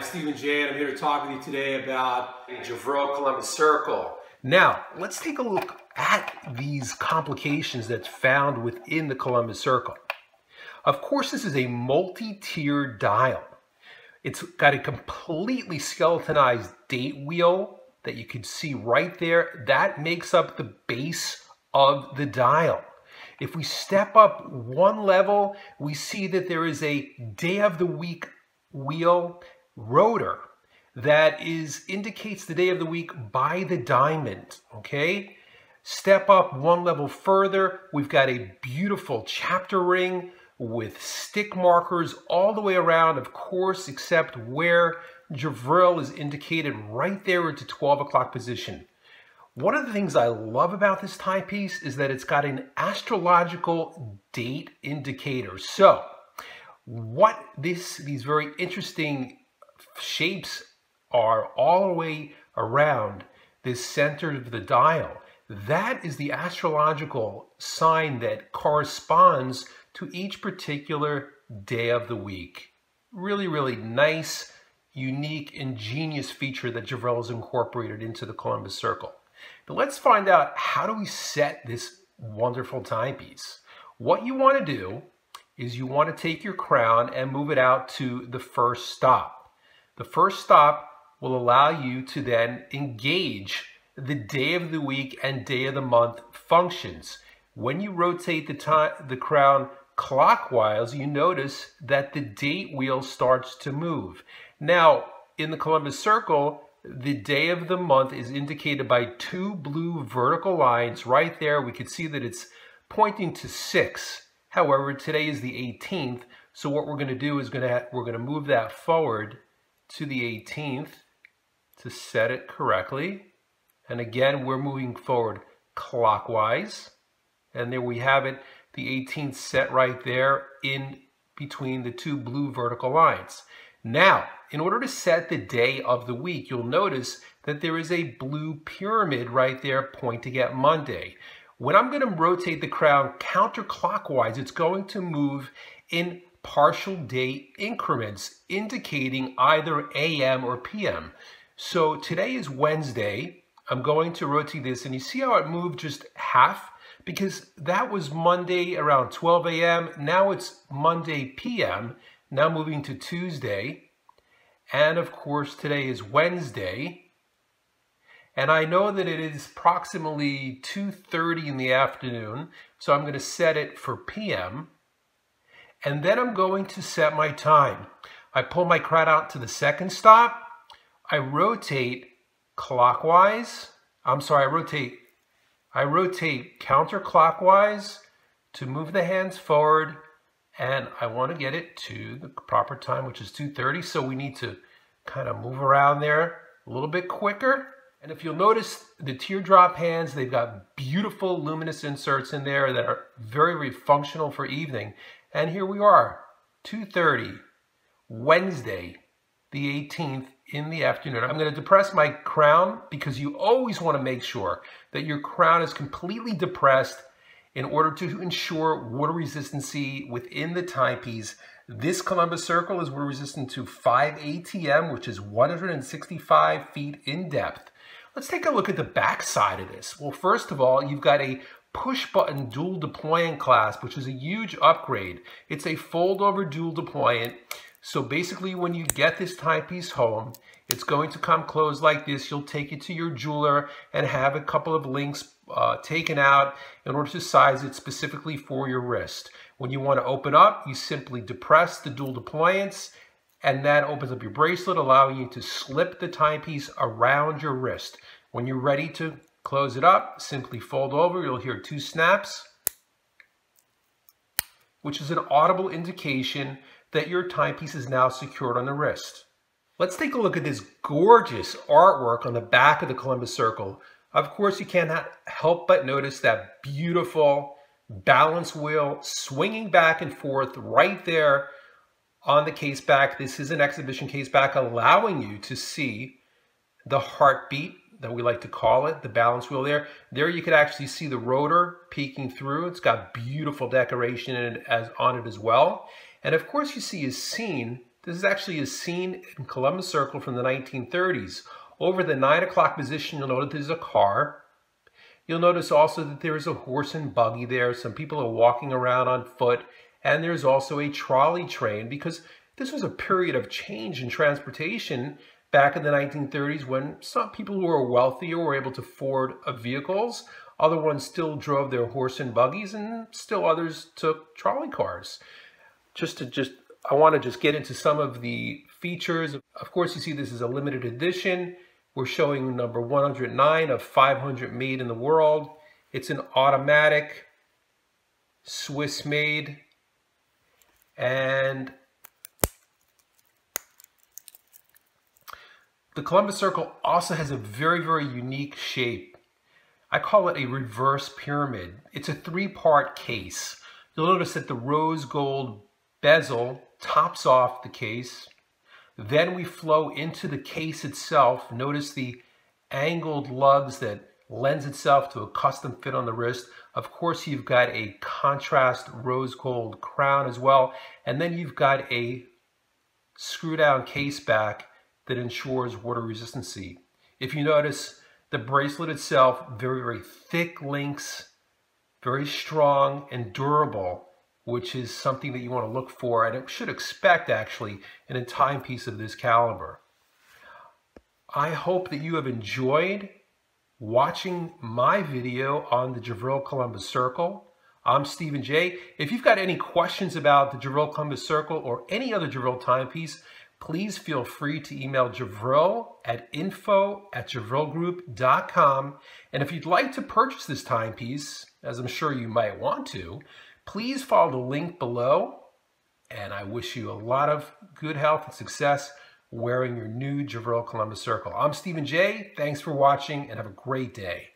I'm Stephen J, and I'm here to talk with you today about Gevril Columbus Circle. Now, let's take a look at these complications that's found within the Columbus Circle. Of course, this is a multi-tiered dial. It's got a completely skeletonized date wheel that you can see right there. That makes up the base of the dial. If we step up one level, we see that there is a day of the week wheel rotor that indicates the day of the week by the diamond, okay? Step up one level further, we've got a beautiful chapter ring with stick markers all the way around, of course, except where Gevril is indicated right there into 12 o'clock position. One of the things I love about this timepiece is that it's got an astrological date indicator. So, what these very interesting shapes are all the way around this center of the dial, that is the astrological sign that corresponds to each particular day of the week. Really, really nice, unique, ingenious feature that Gevril has incorporated into the Columbus Circle. But let's find out, how do we set this wonderful timepiece? What you want to do is you want to take your crown and move it out to the first stop. The first stop will allow you to then engage the day of the week and day of the month functions. When you rotate the crown clockwise, you notice that the date wheel starts to move. Now, in the Columbus Circle, the day of the month is indicated by two blue vertical lines. Right there, we can see that it's pointing to 6. However, today is the 18th, so what we're going to do is we're going to move that forward to the 18th to set it correctly. And again, we're moving forward clockwise. And there we have it, the 18th set right there in between the two blue vertical lines. Now, in order to set the day of the week, you'll notice that there is a blue pyramid right there pointing at Monday. When I'm going to rotate the crown counterclockwise, it's going to move in partial day increments, indicating either AM or PM. So today is Wednesday. I'm going to rotate this, and you see how it moved just half? Because that was Monday around 12 a.m. Now it's Monday PM, now moving to Tuesday. And of course, today is Wednesday. And I know that it is approximately 2:30 in the afternoon, so I'm going to set it for PM. And then I'm going to set my time. I pull my crown out to the second stop. I rotate clockwise. I rotate counterclockwise to move the hands forward. And I want to get it to the proper time, which is 2:30. So we need to kind of move around there a little bit quicker. And if you'll notice the teardrop hands, they've got beautiful luminous inserts in there that are very, very functional for evening. And here we are, 2:30, Wednesday, the 18th in the afternoon. I'm going to depress my crown because you always want to make sure that your crown is completely depressed in order to ensure water resistancy within the timepiece. This Columbus Circle is water resistant to 5 ATM, which is 165 feet in depth. Let's take a look at the back side of this. Well, first of all, you've got a push-button dual deployant clasp, which is a huge upgrade. It's a fold-over dual deployant. So basically, when you get this timepiece home, it's going to come closed like this. You'll take it to your jeweler and have a couple of links taken out in order to size it specifically for your wrist. When you want to open up, you simply depress the dual deployants, and that opens up your bracelet, allowing you to slip the timepiece around your wrist. When you're ready to close it up, simply fold over. You'll hear 2 snaps, which is an audible indication that your timepiece is now secured on the wrist. Let's take a look at this gorgeous artwork on the back of the Columbus Circle. Of course, you cannot help but notice that beautiful balance wheel swinging back and forth right there on the case back. This is an exhibition case back, allowing you to see the heartbeat that we like to call it, the balance wheel there. There you can actually see the rotor peeking through. It's got beautiful decoration on it as well. And of course you see a scene This is actually a scene in Columbus Circle from the 1930s. Over the 9 o'clock position, you'll notice there's a car. You'll notice also that there is a horse and buggy there. Some people are walking around on foot. And there's also a trolley train, because this was a period of change in transportation back in the 1930s when some people who were wealthier were able to afford vehicles. Other ones still drove their horse and buggies, and still others took trolley cars. I want to just get into some of the features. Of course, you see this is a limited edition. We're showing number 109 of 500 made in the world. It's an automatic, Swiss made, and the Columbus Circle also has a very, very unique shape. I call it a reverse pyramid. It's a 3-part case. You'll notice that the rose gold bezel tops off the case. Then we flow into the case itself. Notice the angled lugs that lends itself to a custom fit on the wrist. Of course, you've got a contrast rose gold crown as well. And then you've got a screw down case back that ensures water resistancy. If you notice, the bracelet itself, very, very thick links, very strong and durable, which is something that you want to look for and should expect actually in a timepiece of this caliber. I hope that you have enjoyed watching my video on the Gevril Columbus Circle. I'm Stephen J. If you've got any questions about the Gevril Columbus Circle or any other Gevril timepiece, please feel free to email Gevril at info@gevrilgroup.com. And if you'd like to purchase this timepiece, as I'm sure you might want to, please follow the link below. And I wish you a lot of good health and success wearing your new Gevril Columbus Circle. I'm Stephen J. Thanks for watching and have a great day.